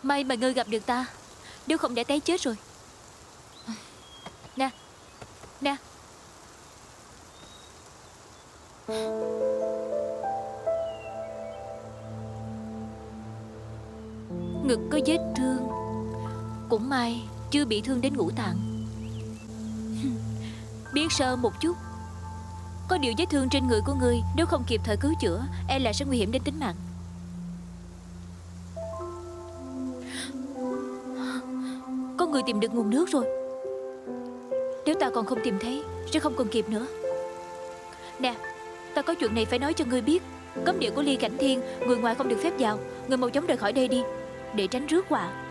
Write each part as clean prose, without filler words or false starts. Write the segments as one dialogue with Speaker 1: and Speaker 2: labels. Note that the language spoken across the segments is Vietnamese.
Speaker 1: May mà ngươi gặp được ta, nếu không đã té chết rồi. Nè, nè. Ngực có vết thương, cũng may chưa bị thương đến ngũ tạng. Biết sơ một chút. Có điều vết thương trên người của ngươi, nếu không kịp thời cứu chữa, e là sẽ nguy hiểm đến tính mạng. Có người tìm được nguồn nước rồi. Nếu ta còn không tìm thấy, sẽ không còn kịp nữa. Nè, ta có chuyện này phải nói cho ngươi biết. Cấm địa của Ly Cảnh Thiên, người ngoài không được phép vào. Ngươi mau chóng rời khỏi đây đi, để tránh rước họa.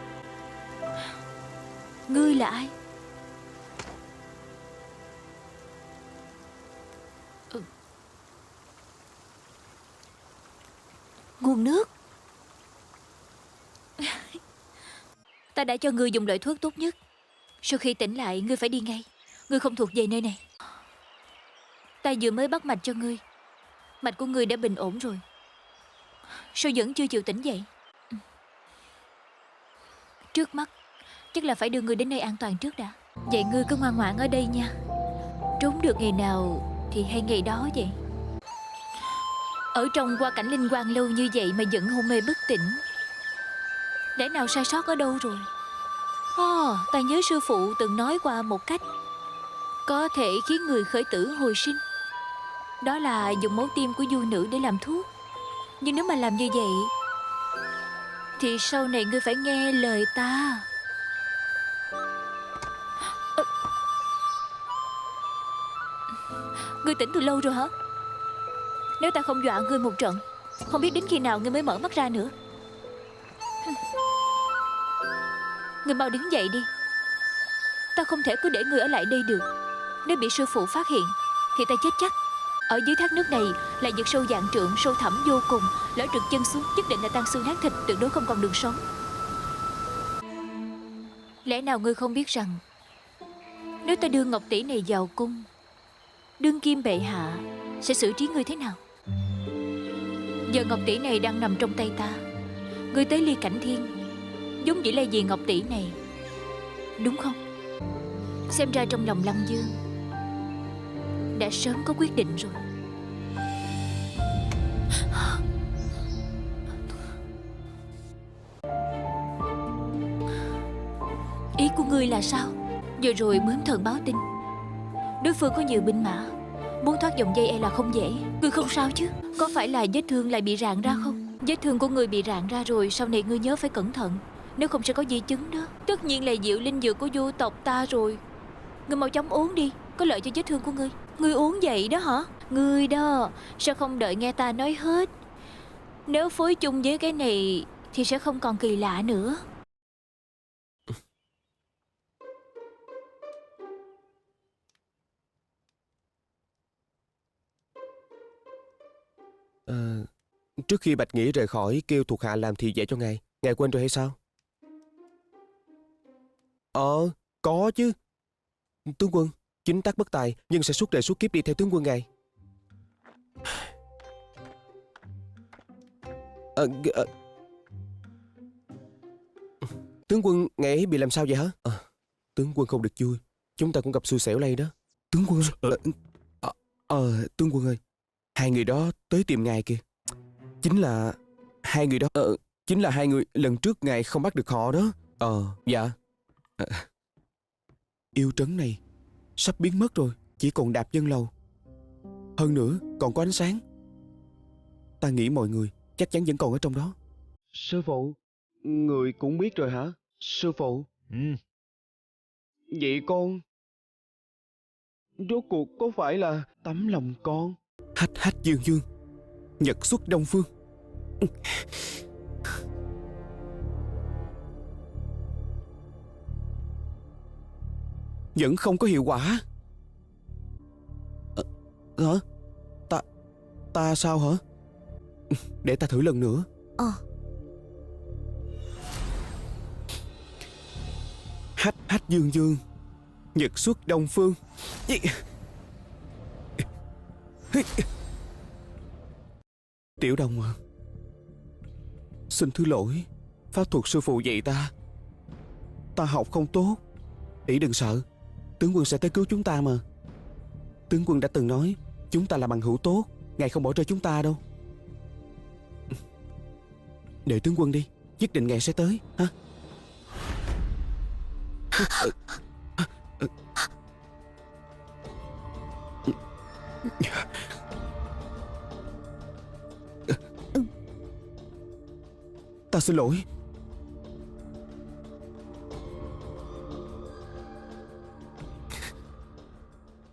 Speaker 1: Ngươi là ai? Nguồn nước. Ta đã cho ngươi dùng loại thuốc tốt nhất. Sau khi tỉnh lại, ngươi phải đi ngay. Ngươi không thuộc về nơi này. Ta vừa mới bắt mạch cho ngươi. Mạch của ngươi đã bình ổn rồi. Sao vẫn chưa chịu tỉnh dậy? Trước mắt chắc là phải đưa ngươi đến nơi an toàn trước đã. Vậy ngươi cứ ngoan ngoãn ở đây nha. Trốn được ngày nào thì hay ngày đó vậy. Ở trong Hoa Cảnh Linh Quang lâu như vậy mà vẫn hôn mê bất tỉnh, lẽ nào sai sót ở đâu rồi? Ta nhớ sư phụ từng nói qua một cách có thể khiến người khởi tử hồi sinh. Đó là dùng máu tim của du nữ để làm thuốc. Nhưng nếu mà làm như vậy thì sau này ngươi phải nghe lời ta. Ngươi tỉnh từ lâu rồi hả? Nếu ta không dọa ngươi một trận, không biết đến khi nào ngươi mới mở mắt ra nữa. Ngươi mau đứng dậy đi. Ta không thể cứ để ngươi ở lại đây được. Nếu bị sư phụ phát hiện thì ta chết chắc. Ở dưới thác nước này là vực sâu vạn trượng, sâu thẳm vô cùng. Lỡ trượt chân xuống nhất định là tan xương nát thịt, tuyệt đối không còn đường sống. Lẽ nào ngươi không biết rằng nếu ta đưa Ngọc tỷ này vào cung, đương kim bệ hạ sẽ xử trí ngươi thế nào? Giờ Ngọc tỷ này đang nằm trong tay ta. Ngươi tới Ly Cảnh Thiên vốn dĩ là vì Ngọc tỷ này, đúng không? Xem ra trong lòng Lâm Dương đã sớm có quyết định rồi. Ý của ngươi là sao? Vừa rồi bướm thần báo tin đối phương có nhiều binh mã, muốn thoát vòng dây e là không dễ. Ngươi không sao chứ? Có phải là vết thương lại bị rạn ra không? Vết thương của ngươi bị rạn ra rồi, sau này ngươi nhớ phải cẩn thận, nếu không sẽ có di chứng đó. Tất nhiên là diệu linh dược của vô tộc ta rồi. Ngươi mau chóng uống đi, có lợi cho vết thương của ngươi. Ngươi uống vậy đó hả? Ngươi đó, sao không đợi nghe ta nói hết? Nếu phối chung với cái này thì sẽ không còn kỳ lạ nữa.
Speaker 2: Trước khi Bạch Nghĩa rời khỏi kêu thuộc hạ làm thị vệ cho ngài. Ngài quên rồi hay sao? Có chứ. Tướng quân, chính tác bất tài, nhưng sẽ suốt đời suốt kiếp đi theo tướng quân ngài. Tướng quân, ngài ấy bị làm sao vậy hả? Tướng quân không được vui. Chúng ta cũng gặp xui xẻo lây đó. Tướng quân tướng quân ơi, hai người đó tới tìm ngài kìa. Chính là hai người đó. Chính là hai người lần trước ngài không bắt được họ đó. Dạ. Yêu trấn này sắp biến mất rồi, chỉ còn đạp dân lầu. Hơn nữa còn có ánh sáng. Ta nghĩ mọi người chắc chắn vẫn còn ở trong đó. Sư phụ, người cũng biết rồi hả? Sư phụ. Vậy con rốt cuộc có phải là tấm lòng con? Hách hách dương dương, nhật xuất đông phương. Vẫn không có hiệu quả. Hả? Ta sao hả? Để ta thử lần nữa. Hách hách dương dương, nhật xuất đông phương. Tiểu Đồng à, xin thứ lỗi Pháp thuật sư phụ dạy ta. Ta học không tốt. Tỷ đừng sợ, tướng quân sẽ tới cứu chúng ta mà. Tướng quân đã từng nói chúng ta là bằng hữu tốt, ngài không bỏ rơi chúng ta đâu. Đợi tướng quân đi, nhất định ngài sẽ tới ha. Ta xin lỗi.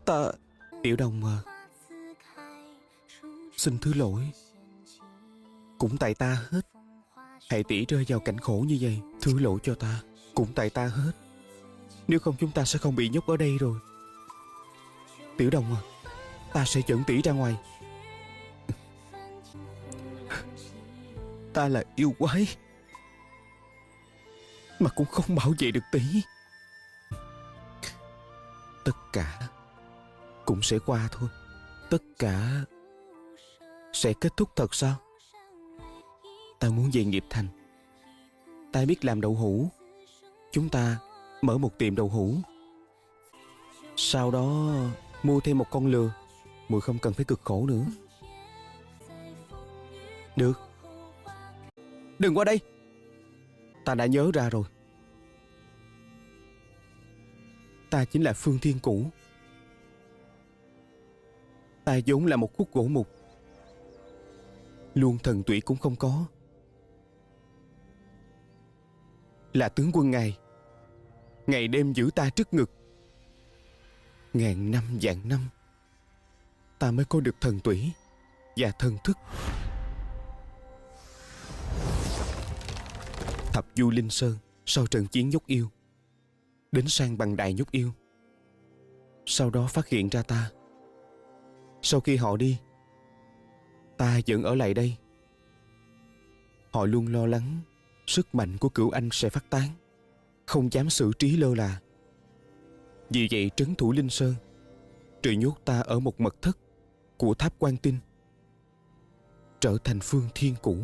Speaker 2: Ta... Tiểu Đồng à, xin thứ lỗi. Cũng tại ta hết. Hãy tỷ rơi vào cảnh khổ như vậy. Thứ lỗi cho ta. Cũng tại ta hết. Nếu không chúng ta sẽ không bị nhốt ở đây rồi. Tiểu Đồng à, ta sẽ dẫn tỷ ra ngoài. Ta là yêu quái mà cũng không bảo vệ được tỷ. Tất cả cũng sẽ qua thôi. Tất cả sẽ kết thúc thật sao? Ta muốn về nghiệp thành. Ta biết làm đậu hũ. Chúng ta mở một tiệm đậu hũ. Sau đó mua thêm một con lừa. Muội không cần phải cực khổ nữa. Được. Đừng qua đây. Ta đã nhớ ra rồi. Ta chính là Phương Thiên Cũ. Ta vốn là một khúc gỗ mục, luôn thần tụy cũng không có. Là tướng quân ngài, ngày đêm giữ ta trước ngực. Ngàn năm vạn năm ta mới có được thần tủy và thần thức. Thập Du Linh Sơn sau trận chiến nhốt yêu, đến sang bằng đài nhốt yêu. Sau đó phát hiện ra ta. Sau khi họ đi, ta vẫn ở lại đây. Họ luôn lo lắng sức mạnh của Cửu Anh sẽ phát tán, không dám xử trí lơ là. Vì vậy trấn thủ Linh Sơn, rồi nhốt ta ở một mật thất của tháp Quan Tinh, trở thành Phương Thiên Cũ.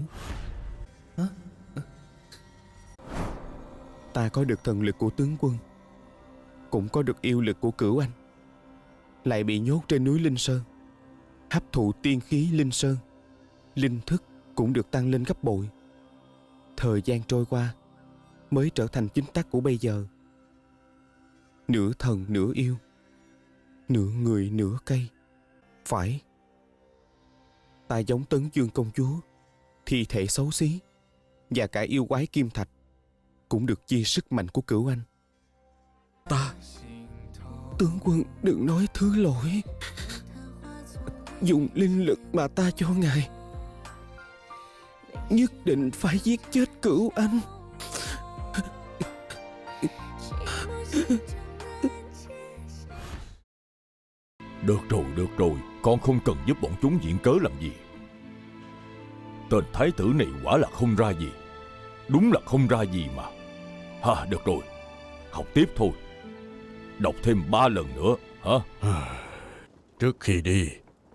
Speaker 2: Ta có được thần lực của tướng quân, cũng có được yêu lực của Cửu Anh, lại bị nhốt trên núi Linh Sơn, hấp thụ tiên khí Linh Sơn, linh thức cũng được tăng lên gấp bội. Thời gian trôi qua mới trở thành chính tắc của bây giờ. Nửa thần nửa yêu, nửa người nửa cây. Phải, ta giống Tấn Dương công chúa, thi thể xấu xí, và cả yêu quái Kim Thạch cũng được chia sức mạnh của Cửu Anh. Ta... Tướng quân đừng nói thứ lỗi. Dùng linh lực mà ta cho ngài, nhất định phải giết chết Cửu Anh.
Speaker 3: Được rồi, con không cần giúp bọn chúng viện cớ làm gì. Tên thái tử này quả là không ra gì. Đúng là không ra gì mà. Được rồi, học tiếp thôi. Đọc thêm 3 lần nữa, hả?
Speaker 4: Trước khi đi,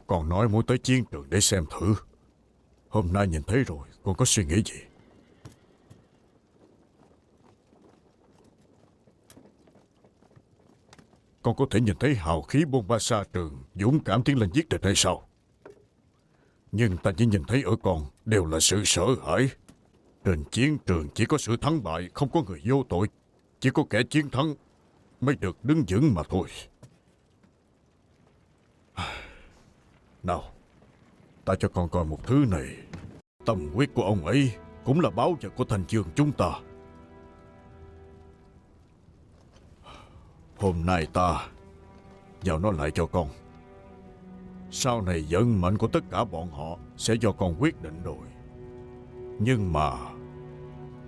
Speaker 4: con nói muốn tới chiến trường để xem thử. Hôm nay nhìn thấy rồi, con có suy nghĩ gì? Con có thể nhìn thấy hào khí bôn ba xa trường, dũng cảm tiến lên giết địch hay sao? Nhưng ta chỉ nhìn thấy ở con đều là sự sợ hãi. Trên chiến trường chỉ có sự thắng bại, không có người vô tội. Chỉ có kẻ chiến thắng mới được đứng vững mà thôi. Nào, ta cho con coi một thứ này. Tâm huyết của ông ấy cũng là báu vật của thành trường chúng ta. Hôm nay ta giao nó lại cho con. Sau này vận mệnh của tất cả bọn họ sẽ do con quyết định rồi. Nhưng mà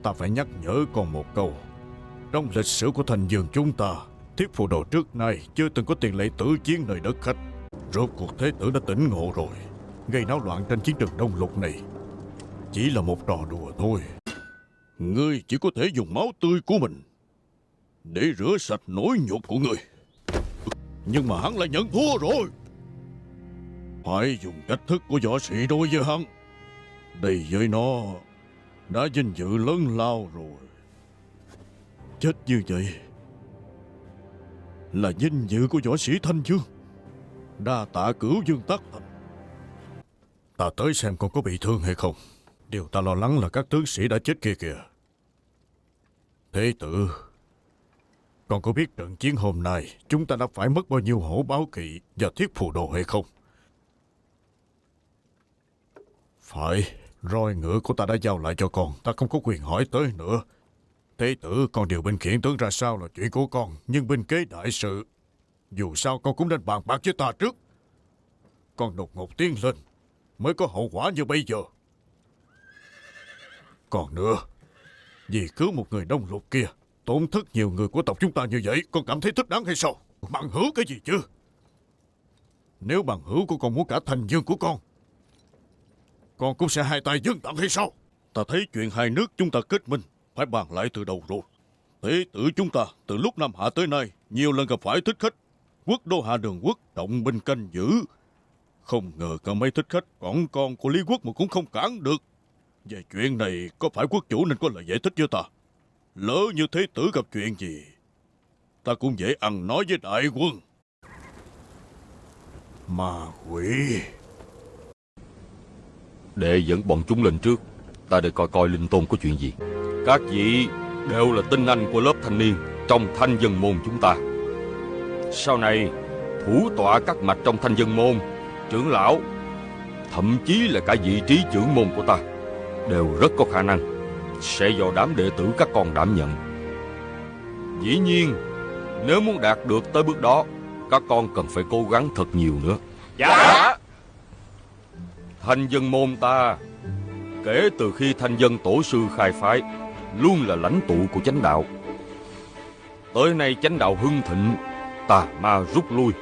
Speaker 4: ta phải nhắc nhở con một câu. Trong lịch sử của thành vườn chúng ta, Thiết Phù Đồ trước nay chưa từng có tiền lệ tử chiến nơi đất khách. Rốt cuộc Thế tử đã tỉnh ngộ rồi. Gây náo loạn trên chiến trường Đông Lục này chỉ là một trò đùa thôi. Ngươi chỉ có thể dùng máu tươi của mình để rửa sạch nỗi nhục của ngươi. Nhưng mà hắn lại nhận thua rồi. Phải dùng cách thức của võ sĩ đối với hắn. Đây với nó đã vinh dự lớn lao rồi. Chết như vậy là vinh dự của võ sĩ Thanh Dương. Đa tạ Cửu Dương Tắc Thành. Ta tới xem con có bị thương hay không. Điều ta lo lắng là các tướng sĩ đã chết kia kìa. Thế tử, con có biết trận chiến hôm nay chúng ta đã phải mất bao nhiêu hổ báo kỵ và thiết phù đồ hay không? Phải, roi ngựa của ta đã giao lại cho con, ta không có quyền hỏi tới nữa. Thế tử, con điều binh khiển tướng ra sao là chuyện của con, nhưng binh kế đại sự, dù sao con cũng nên bàn bạc với ta trước. Con đột ngột tiến lên mới có hậu quả như bây giờ. Còn nữa, vì cứu một người đông lục kia, tổn thất nhiều người của tộc chúng ta như vậy, con cảm thấy thích đáng hay sao? Bằng hữu cái gì chứ? Nếu bằng hữu của con muốn cả thành dương của con cũng sẽ hai tay dâng tặng hay sao? Ta thấy chuyện hai nước chúng ta kết minh phải bàn lại từ đầu rồi. Thế tử chúng ta từ lúc Nam Hạ tới nay nhiều lần gặp phải thích khách. Quốc đô Hạ Đường Quốc động binh canh giữ. Không ngờ cả mấy thích khách còn con của Lý Quốc mà cũng không cản được. Về chuyện này có phải quốc chủ nên có lời giải thích với ta? Lỡ như thế tử gặp chuyện gì, ta cũng dễ ăn nói với đại quân. Ma quỷ.
Speaker 3: Đệ dẫn bọn chúng lên trước, ta để coi coi Linh Tôn có chuyện gì. Các vị đều là tinh anh của lớp thanh niên trong Thanh Dân Môn chúng ta. Sau này thủ tọa các mạch trong Thanh Dân Môn, trưởng lão, thậm chí là cả vị trí trưởng môn của ta đều rất có khả năng sẽ do đám đệ tử các con đảm nhận. Dĩ nhiên, nếu muốn đạt được tới bước đó, các con cần phải cố gắng thật nhiều nữa. Dạ. Thanh Dân Môn ta kể từ khi Thanh Dân tổ sư khai phái luôn là lãnh tụ của chánh đạo. Tới nay chánh đạo hưng thịnh, tà ma rút lui,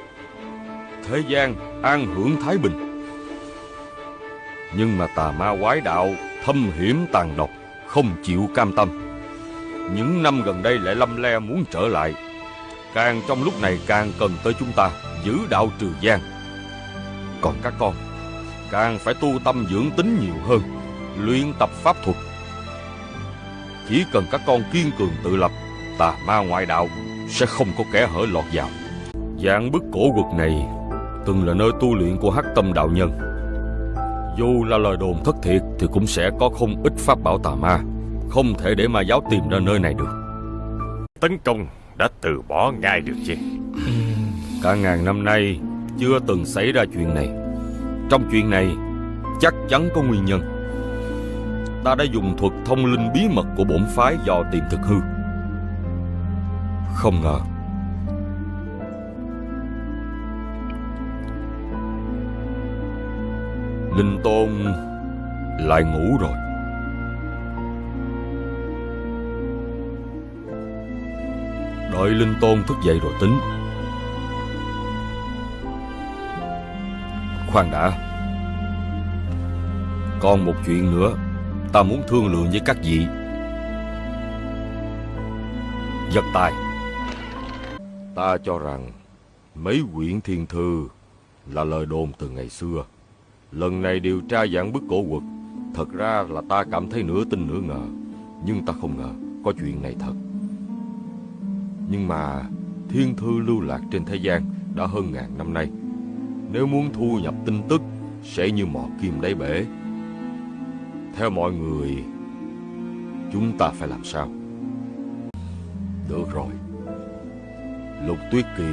Speaker 3: thế gian an hưởng thái bình. Nhưng mà tà ma quái đạo thâm hiểm tàn độc, không chịu cam tâm. Những năm gần đây lại lăm le muốn trở lại. Càng trong lúc này càng cần tới chúng ta giữ đạo trừ gian. Còn các con càng phải tu tâm dưỡng tính nhiều hơn, luyện tập pháp thuật. Chỉ cần các con kiên cường tự lập, tà ma ngoại đạo sẽ không có kẻ hở lọt vào. Giảng bức cổ quật này từng là nơi tu luyện của Hắc Tâm đạo nhân. Dù là lời đồn thất thiệt thì cũng sẽ có không ít pháp bảo tà ma, không thể để ma giáo tìm ra nơi này được.
Speaker 5: Tấn công đã từ bỏ ngay được chứ?
Speaker 3: Cả ngàn năm nay chưa từng xảy ra chuyện này. Trong chuyện này chắc chắn có nguyên nhân. Ta đã dùng thuật thông linh bí mật của bổn phái dò tìm thực hư. Không ngờ Linh Tôn lại ngủ rồi. Đợi Linh Tôn thức dậy rồi tính. Khoan đã, còn một chuyện nữa ta muốn thương lượng với các vị. Vật tài. Ta cho rằng mấy quyển thiên thư là lời đồn từ ngày xưa. Lần này điều tra giảng bức cổ quật, thật ra là ta cảm thấy nửa tin nửa ngờ. Nhưng ta không ngờ có chuyện này thật. Nhưng mà thiên thư lưu lạc trên thế gian đã hơn ngàn năm nay. Nếu muốn thu nhập tin tức sẽ như mò kim đáy bể. Theo mọi người, chúng ta phải làm sao? Được rồi, Lục Tuyết Kỳ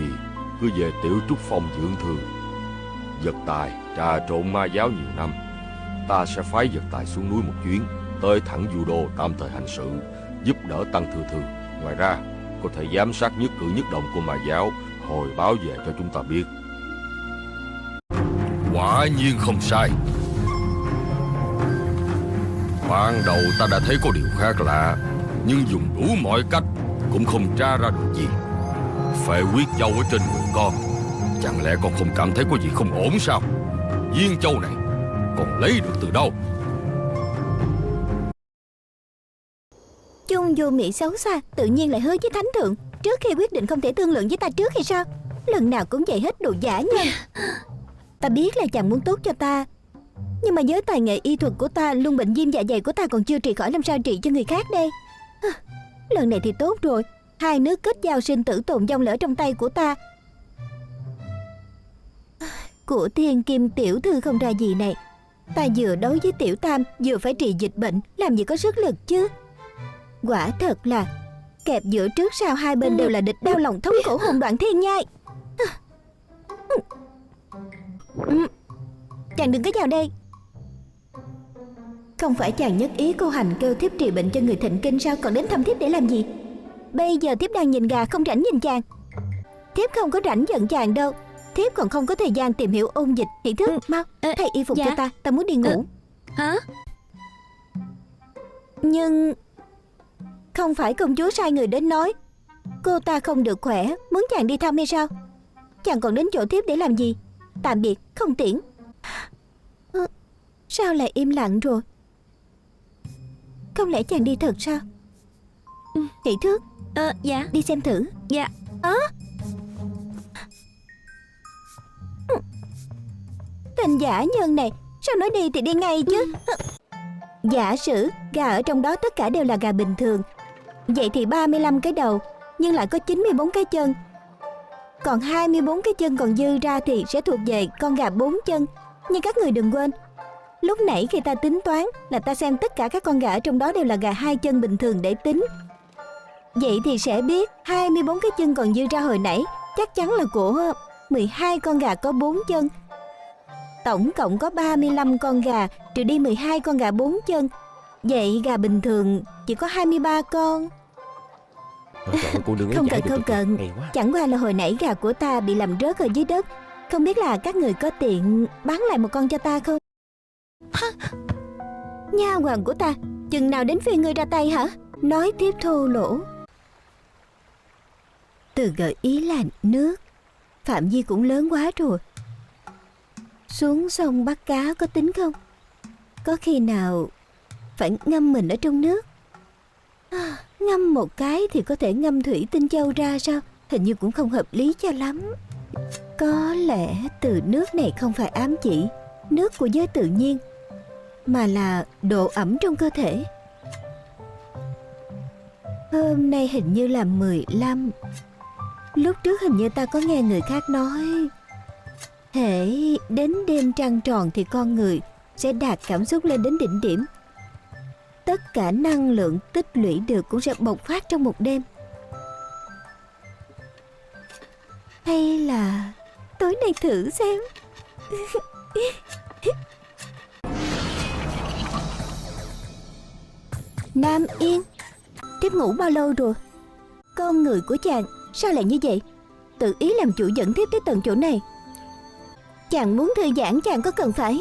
Speaker 3: cứ về Tiểu Trúc Phong dưỡng thương. Vật tài trà trộn ma giáo nhiều năm, ta sẽ phái vật tài xuống núi một chuyến, tới thẳng Vũ Đô tạm thời hành sự, giúp đỡ Tăng Thư Thư. Ngoài ra có thể giám sát nhất cử nhất động của ma giáo, hồi báo về cho chúng ta biết. Quả nhiên không sai. Ban đầu ta đã thấy có điều khác lạ, nhưng dùng đủ mọi cách cũng không tra ra được gì. Phệ huyết châu ở trên người con, chẳng lẽ con không cảm thấy có gì không ổn sao? Viên châu này con lấy được từ đâu?
Speaker 6: Chung vô miệng xấu xa, tự nhiên lại hứa với thánh thượng. Trước khi quyết định không thể thương lượng với ta trước hay sao? Lần nào cũng vậy hết, đồ giả nhân. Ta biết là chàng muốn tốt cho ta, Nhưng mà với tài nghệ y thuật của ta, luôn bệnh viêm dạ dày của ta còn chưa trị khỏi, làm sao trị cho người khác đây? Lần này thì tốt rồi, hai nước kết giao sinh tử tồn vong lỡ trong tay của ta. Của thiên kim tiểu thư không ra gì này. Ta vừa đấu với tiểu tam, vừa phải trị dịch bệnh, làm gì có sức lực chứ. Quả thật là kẹp giữa trước sau hai bên đều là địch, đau lòng thống cổ hồn đoạn thiên nhai. Chàng đừng có vào đây. Không phải chàng nhất ý cô hành kêu thiếp trị bệnh cho người thịnh kinh sao, còn đến thăm thiếp để làm gì? Bây giờ thiếp đang nhìn gà, không rảnh nhìn chàng. Thiếp không có rảnh giận chàng đâu. Thiếp còn không có thời gian tìm hiểu ôn dịch. Hỷ thức, mau thay y phục
Speaker 1: dạ.
Speaker 6: cho ta muốn đi ngủ.
Speaker 1: Hả?
Speaker 6: Nhưng không phải công chúa sai người đến nói cô ta không được khỏe, muốn chàng đi thăm hay sao? Chàng còn đến chỗ thiếp để làm gì? Tạm biệt, không tiễn. Sao lại im lặng rồi? Không lẽ chàng đi thật sao? Hỷ thước,
Speaker 1: Dạ.
Speaker 6: đi xem thử.
Speaker 1: Dạ.
Speaker 6: Tên giả nhân này, sao nói đi thì đi ngay chứ? Giả sử gà ở trong đó tất cả đều là gà bình thường, vậy thì 35 cái đầu, nhưng lại có 94 cái chân. Còn 24 cái chân còn dư ra thì sẽ thuộc về con gà 4 chân. Nhưng các người đừng quên, lúc nãy khi ta tính toán là ta xem tất cả các con gà ở trong đó đều là gà 2 chân bình thường để tính. Vậy thì sẽ biết 24 cái chân còn dư ra hồi nãy chắc chắn là của 12 con gà có 4 chân. Tổng cộng có 35 con gà, trừ đi 12 con gà 4 chân. Vậy gà bình thường chỉ có 23 con.
Speaker 2: Trời ơi, cô nương ấy
Speaker 6: Không
Speaker 2: giải
Speaker 6: cần,
Speaker 2: được
Speaker 6: không
Speaker 2: kìa.
Speaker 6: cần.
Speaker 2: Hay quá.
Speaker 6: Chẳng qua là hồi nãy gà của ta bị làm rớt ở dưới đất. Không biết là các người có tiện bán lại một con cho ta không? Nha hoàn của ta, chừng nào đến phiên ngươi ra tay hả? Nói tiếp thô lỗ. Từ gợi ý là nước, phạm vi cũng lớn quá rồi. Xuống sông bắt cá có tính không? Có khi nào phải ngâm mình ở trong nước? Ngâm một cái thì có thể ngâm thủy tinh châu ra sao? Hình như cũng không hợp lý cho lắm. Có lẽ từ nước này không phải ám chỉ nước của giới tự nhiên, mà là độ ẩm trong cơ thể. Hôm nay hình như là 15. Lúc trước hình như ta có nghe người khác nói, hễ đến đêm trăng tròn thì con người sẽ đạt cảm xúc lên đến đỉnh điểm. Tất cả năng lượng tích lũy được cũng sẽ bộc phát trong một đêm. Hay là tối nay thử xem. Nam Yên, thiếp ngủ bao lâu rồi? Con người của chàng sao lại như vậy? Tự ý làm chủ dẫn thiếp tới tận chỗ này. Chàng muốn thư giãn, chàng có cần phải...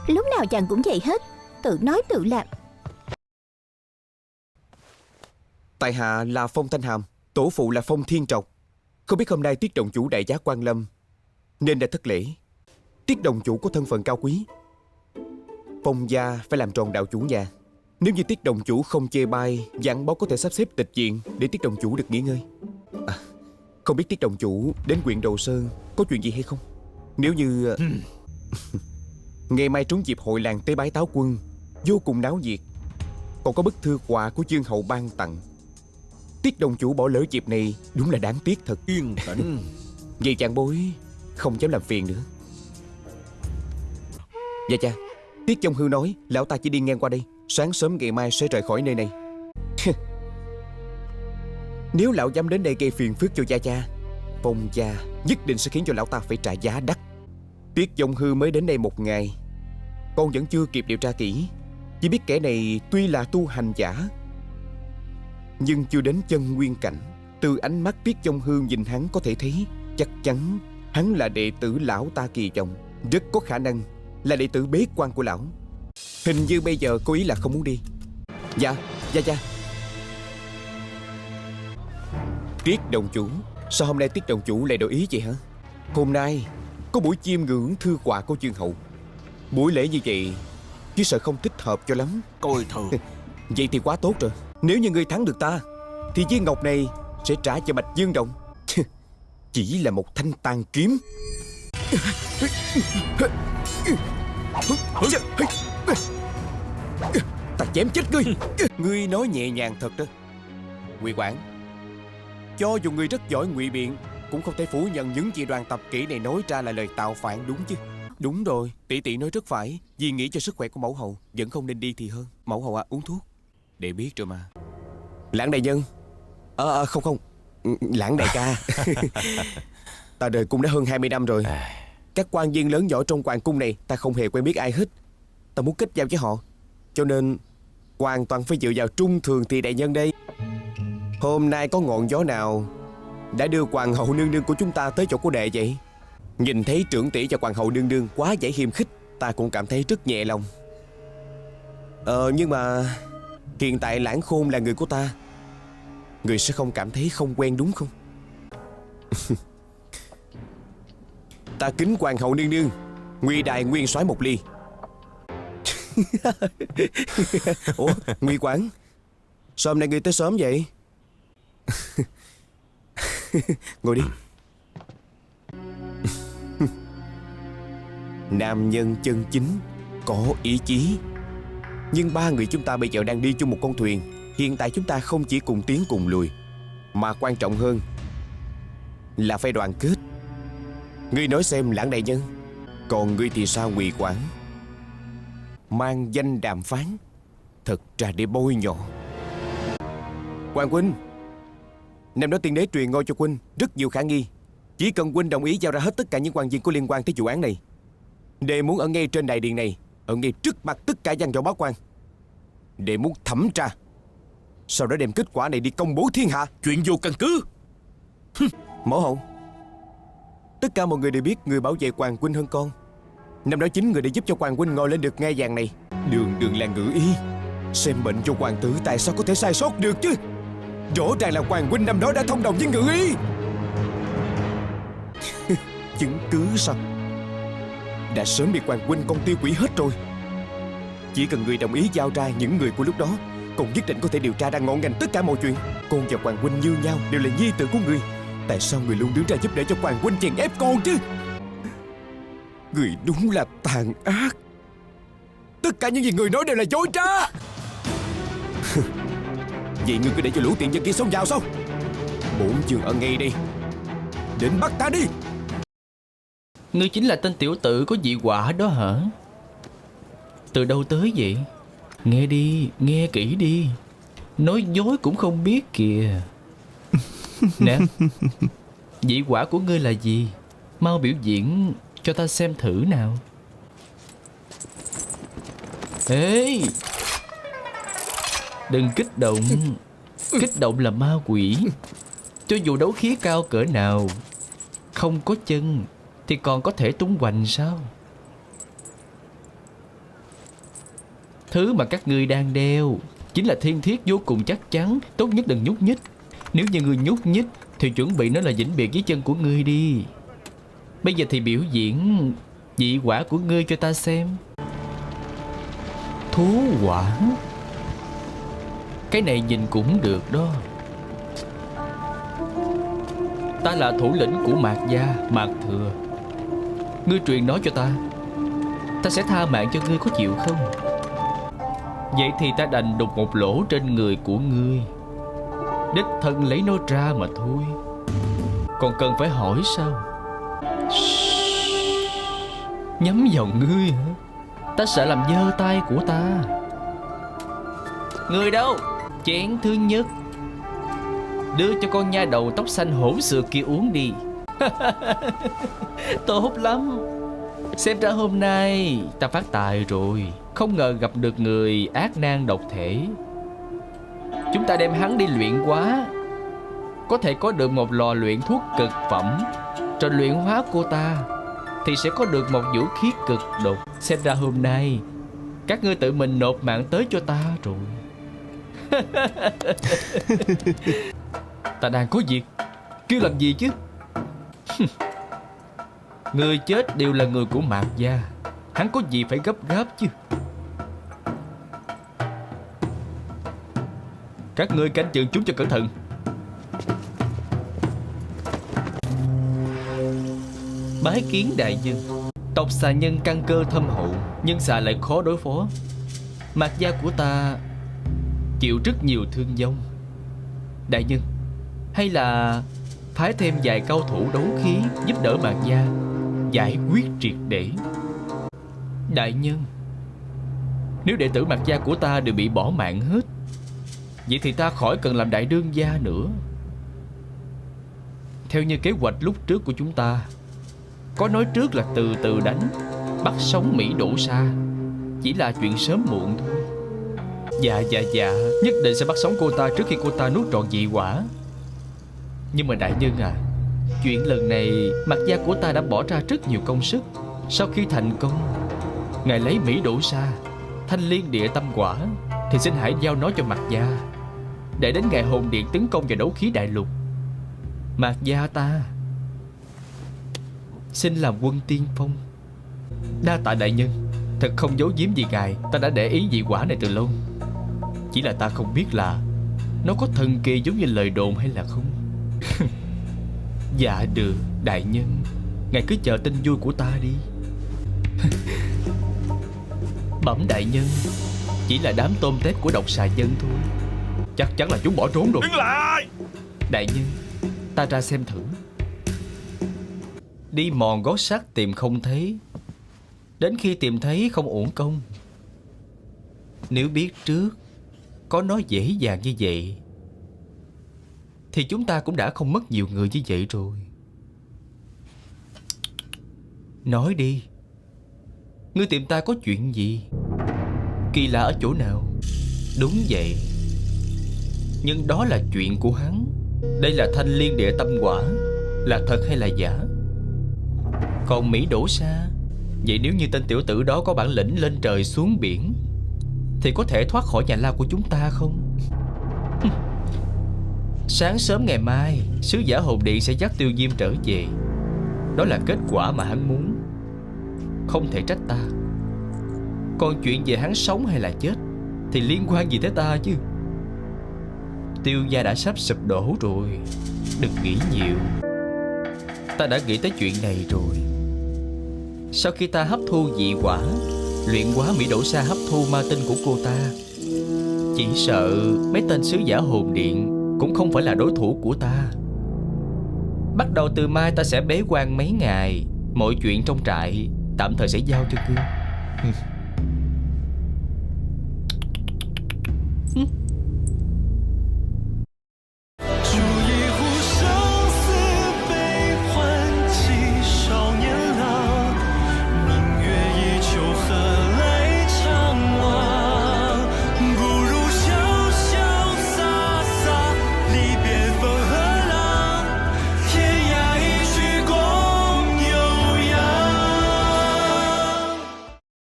Speaker 6: Lúc nào chàng cũng vậy hết, tự nói tự làm.
Speaker 2: Tại hạ là Phong Thanh Hàm, tổ phụ là Phong Thiên Trọc. Không biết hôm nay Tiết đồng chủ đại giá quan lâm nên đã thất lễ. Tiết đồng chủ có thân phận cao quý, Phong gia phải làm tròn đạo chủ nhà. Nếu như Tiết đồng chủ không chê bai, dặn bó có thể sắp xếp tịch diện để Tiết đồng chủ được nghỉ ngơi. Không biết Tiết đồng chủ đến huyện Đồ Sơn có chuyện gì hay không? Nếu như ngày mai trúng dịp hội làng tế bái táo quân, vô cùng náo nhiệt. Còn có bức thư quà của chương hậu ban tặng. Tiết đồng chủ bỏ lỡ dịp này đúng là đáng tiếc thật.
Speaker 4: Yên tĩnh.
Speaker 2: Vậy chàng bối không dám làm phiền nữa. Dạ cha, Tiết Trong Hư nói lão ta chỉ đi ngang qua đây, sáng sớm ngày mai sẽ rời khỏi nơi này. Nếu lão dám đến đây gây phiền phức cho cha, Phong gia nhất định sẽ khiến cho lão ta phải trả giá đắt. Tiết Trong Hư mới đến đây một ngày, con vẫn chưa kịp điều tra kỹ. Chỉ biết kẻ này tuy là tu hành giả, nhưng chưa đến chân nguyên cảnh. Từ ánh mắt Tiết Trong Hư nhìn hắn có thể thấy chắc chắn hắn là đệ tử lão ta kỳ vọng. Rất có khả năng là đệ tử bế quan của lão. Hình như bây giờ cô ý là không muốn đi. Dạ cha. Tiết đồng chủ, sao hôm nay Tiết đồng chủ lại đổi ý vậy hả? Hôm nay có buổi chiêm ngưỡng thư quà của chương hậu. Buổi lễ như vậy chỉ sợ không thích hợp cho lắm.
Speaker 4: Coi thường.
Speaker 2: Vậy thì quá tốt rồi. Nếu như ngươi thắng được ta thì viên ngọc này sẽ trả cho Bạch Dương Đồng. Chỉ là một thanh tàn kiếm. Ta chém chết ngươi. Ngươi nói nhẹ nhàng thật đó. Ngụy Quảng, cho dù ngươi rất giỏi ngụy biện, cũng không thể phủ nhận những gì đoàn tập kỹ này nói ra là lời tạo phản, đúng chứ? Đúng rồi, tỷ tỷ nói rất phải. Vì nghĩ cho sức khỏe của mẫu hậu, vẫn không nên đi thì hơn. Mẫu hậu à, uống thuốc. Để biết rồi mà. Lãng đại nhân. Không, Lãng đại ca. Ta đời cung đã hơn 20 năm rồi. Các quan viên lớn nhỏ trong hoàng cung này ta không hề quen biết ai hết. Ta muốn kết giao với họ, cho nên hoàn toàn phải dựa vào trung thường thì đại nhân đây. Hôm nay có ngọn gió nào đã đưa hoàng hậu nương nương của chúng ta tới chỗ của đệ vậy? Nhìn thấy trưởng tỷ và hoàng hậu nương nương quá dễ hiềm khích, ta cũng cảm thấy rất nhẹ lòng. Nhưng mà hiện tại Lãng Khôn là người của ta, người sẽ không cảm thấy không quen đúng không? Ta kính hoàng hậu nương nương Ngụy Đại Nguyên soái một ly. Ủa, Ngụy Quảng, sao hôm nay ngươi tới sớm vậy? Ngồi đi. Nam nhân chân chính, có ý chí. Nhưng ba người chúng ta bây giờ đang đi chung một con thuyền. Hiện tại chúng ta không chỉ cùng tiến cùng lùi, mà quan trọng hơn là phải đoàn kết. Ngươi nói xem Lãng đại nhân, còn ngươi thì sao Ngụy Quảng? Mang danh đàm phán, thật ra để bôi nhọ. Hoàng huynh, năm đó tiên đế truyền ngôi cho huynh rất nhiều khả nghi. Chỉ cần huynh đồng ý giao ra hết tất cả những quan viên có liên quan tới vụ án này, đệ muốn ở ngay trên đại điện này, ở ngay trước mặt tất cả văn võ bá quan. Đệ muốn thẩm tra, sau đó đem kết quả này đi công bố thiên hạ.
Speaker 3: Chuyện vô căn cứ.
Speaker 2: Mẫu hậu, tất cả mọi người đều biết người bảo vệ hoàng huynh hơn con. Năm đó chính người đã giúp cho hoàng huynh ngồi lên được ngai vàng này. Đường đường là ngự y, xem bệnh cho hoàng tử, tại sao có thể sai sót được chứ? Rõ ràng là hoàng huynh năm đó đã thông đồng với ngự y. Chứng cứ sao? Đã sớm bị hoàng huynh con tiêu hủy hết rồi. Chỉ cần người đồng ý giao ra những người của lúc đó, con nhất định có thể điều tra ra ngọn ngành tất cả mọi chuyện. Con và hoàng huynh như nhau, đều là nhi tử của người. Tại sao người luôn đứng ra giúp đỡ cho hoàng huynh chèn ép con chứ? Người đúng là tàn ác. Tất cả những gì người nói đều là dối trá. Vậy ngươi cứ để cho lũ tiện nhân kia xông vào sao? Bổn vương ở ngay đây, đến bắt ta đi.
Speaker 7: Ngươi chính là tên tiểu tử có dị quả đó hả? Từ đâu tới vậy? Nghe đi, nghe kỹ đi. Nói dối cũng không biết kìa. Nè, dị quả của ngươi là gì? Mau biểu diễn cho ta xem thử nào. Ê, đừng kích động. Kích động là ma quỷ. Cho dù đấu khí cao cỡ nào, không có chân thì còn có thể tung hoành sao? Thứ mà các ngươi đang đeo chính là thiên thiết vô cùng chắc chắn. Tốt nhất đừng nhúc nhích. Nếu như ngươi nhúc nhích thì chuẩn bị nó là vĩnh biệt với chân của ngươi đi. Bây giờ thì biểu diễn dị quả của ngươi cho ta xem. Thú quả. Cái này nhìn cũng được đó. Ta là thủ lĩnh của Mạc gia, Mạc Thừa. Ngươi truyền nói cho ta, ta sẽ tha mạng cho ngươi, có chịu không? Vậy thì ta đành đục một lỗ trên người của ngươi, đích thân lấy nó ra mà thôi. Còn cần phải hỏi sao? Nhắm vào ngươi hả? Ta sợ làm dơ tay của ta. Người đâu? Chén thứ nhất đưa cho con nha đầu tóc xanh hỗn xược kia uống đi. Tốt lắm. Xem ra hôm nay ta phát tài rồi. Không ngờ gặp được người ác nan độc thể. Chúng ta đem hắn đi luyện hóa, có thể có được một lò luyện thuốc cực phẩm. Rồi luyện hóa cô ta thì sẽ có được một vũ khí cực độc. Xem ra hôm nay các ngươi tự mình nộp mạng tới cho ta rồi. Ta đang có việc, kêu làm gì chứ? Người chết đều là người của Mạc gia, hắn có gì phải gấp gáp chứ? Các ngươi canh chừng chúng cho cẩn thận. Bái kiến đại nhân. Tộc xà nhân căn cơ thâm hậu, nhưng xà lại khó đối phó. Mạc gia của ta chịu rất nhiều thương vong. Đại nhân, hay là phái thêm vài cao thủ đấu khí giúp đỡ Mạc gia giải quyết triệt để. Đại nhân, nếu đệ tử Mạc gia của ta đều bị bỏ mạng hết, vậy thì ta khỏi cần làm đại đương gia nữa. Theo như kế hoạch lúc trước của chúng ta, có nói trước là từ từ đánh, bắt sống Mỹ đổ Sa, chỉ là chuyện sớm muộn thôi. Dạ, nhất định sẽ bắt sống cô ta trước khi cô ta nuốt trọn dị quả. Nhưng mà đại nhân à, chuyện lần này Mạc gia của ta đã bỏ ra rất nhiều công sức. Sau khi thành công, ngài lấy Mỹ đổ Sa, Thanh Liên Địa Tâm Quả, thì xin hãy giao nó cho Mạc gia. Để đến ngày hồn điện tấn công vào đấu khí đại lục, Mạc gia ta xin làm quân tiên phong. Đa tạ đại nhân. Thật không giấu giếm gì ngài, ta đã để ý dị quả này từ lâu. Chỉ là ta không biết là nó có thần kỳ giống như lời đồn hay là không. Dạ được đại nhân, ngài cứ chờ tin vui của ta đi. Bẩm đại nhân, chỉ là đám tôm tép của độc xà nhân thôi. Chắc chắn là chúng bỏ trốn rồi.
Speaker 5: Đứng lại!
Speaker 7: Đại nhân, ta ra xem thử. Đi mòn gót sắt tìm không thấy, đến khi tìm thấy không uổng công. Nếu biết trước có nó dễ dàng như vậy, thì chúng ta cũng đã không mất nhiều người như vậy rồi. Nói đi, ngươi tìm ta có chuyện gì? Kỳ lạ ở chỗ nào? Đúng vậy, nhưng đó là chuyện của hắn. Đây là Thanh Liên Địa Tâm Quả, là thật hay là giả? Còn Mỹ đổ Sa, vậy nếu như tên tiểu tử đó có bản lĩnh lên trời xuống biển, thì có thể thoát khỏi nhà lao của chúng ta không? Sáng sớm ngày mai, sứ giả hồn điện sẽ dắt Tiêu Diêm trở về. Đó là kết quả mà hắn muốn, không thể trách ta. Còn chuyện về hắn sống hay là chết thì liên quan gì tới ta chứ? Tiêu gia đã sắp sụp đổ rồi, đừng nghĩ nhiều. Ta đã nghĩ tới chuyện này rồi. Sau khi ta hấp thu dị quả, luyện hóa Mỹ đổ Sa hấp thu ma tinh của cô ta, chỉ sợ mấy tên sứ giả hồn điện cũng không phải là đối thủ của ta. Bắt đầu từ mai ta sẽ bế quan mấy ngày. Mọi chuyện trong trại tạm thời sẽ giao cho ngươi.